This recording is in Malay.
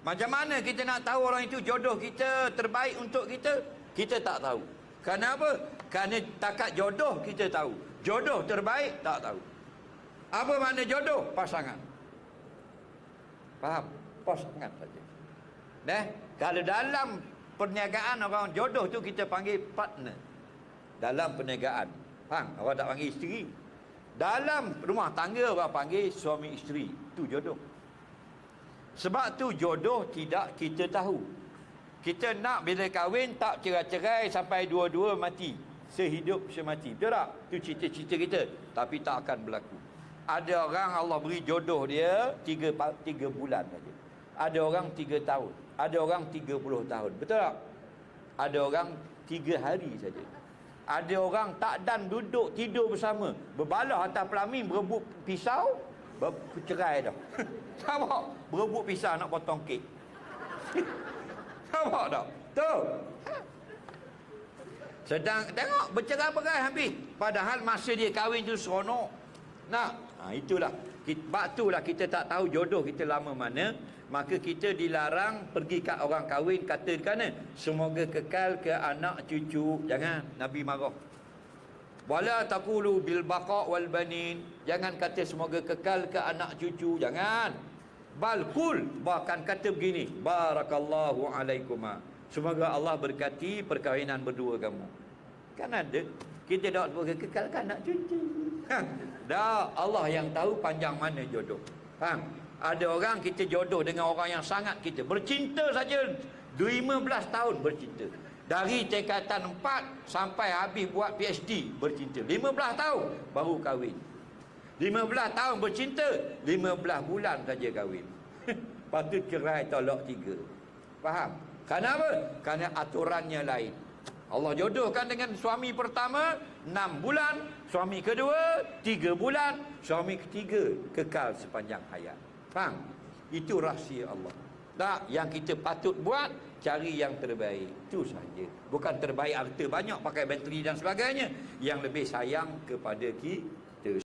Macam mana kita nak tahu orang itu jodoh kita terbaik untuk kita? Kita tak tahu. Kenapa? Kerana takat jodoh kita tahu, jodoh terbaik tak tahu. Apa makna jodoh? Pasangan. Faham? Pasangan saja. Kalau dalam perniagaan orang jodoh tu kita panggil partner. Dalam perniagaan, faham? Orang tak panggil isteri. Dalam rumah tangga orang panggil suami isteri. Tu jodoh. Sebab tu jodoh tidak kita tahu. Kita nak bila kahwin tak cerai-cerai sampai dua-dua mati, sehidup semati. Betul tak? Tu cita-cita kita. Tapi tak akan berlaku. Ada orang Allah beri jodoh dia 3 bulan saja. Ada orang 3 tahun. Ada orang 30 tahun. Betul tak? Ada orang 3 hari saja. Ada orang tak dan duduk tidur bersama, berbalah atas pelamin, berebut pisau, bercerai dah. Nampak? Berebut pisau nak potong kek. Nampak tak? Tu. Sedang tengok bercerai-berai habis. Padahal masa dia kahwin tu seronok. Itulah. Itulah kita tak tahu jodoh kita lama mana. Maka kita dilarang pergi kat orang kahwin katakan semoga kekal ke anak cucu. Jangan, Nabi marah. Wala taqulu bil baqa wal banin. Jangan kata semoga kekal ke anak cucu. Jangan. Bal qul, bahkan kata begini, barakallahu alaikuma. Semoga Allah berkati perkahwinan berdua kamu. Kan ada kita dak semoga kekal ke anak cucu. Dah Allah yang tahu panjang mana jodoh. Faham? Ada orang kita jodoh dengan orang yang sangat kita bercinta saja 15 tahun bercinta. Dari tingkatan 4 sampai habis buat PhD bercinta. 15 tahun baru kahwin. 15 tahun bercinta, 15 bulan saja kahwin. Lepas tu cerai tolak 3. Faham? Kenapa? Kerana aturannya lain. Allah jodohkan dengan suami pertama 6 bulan, suami kedua 3 bulan, suami ketiga kekal sepanjang hayat. Faham? Itu rahsia Allah. Tak, yang kita patut buat, cari yang terbaik. Itu saja. Bukan terbaik harta banyak, pakai bateri dan sebagainya. Yang lebih sayang kepada kita.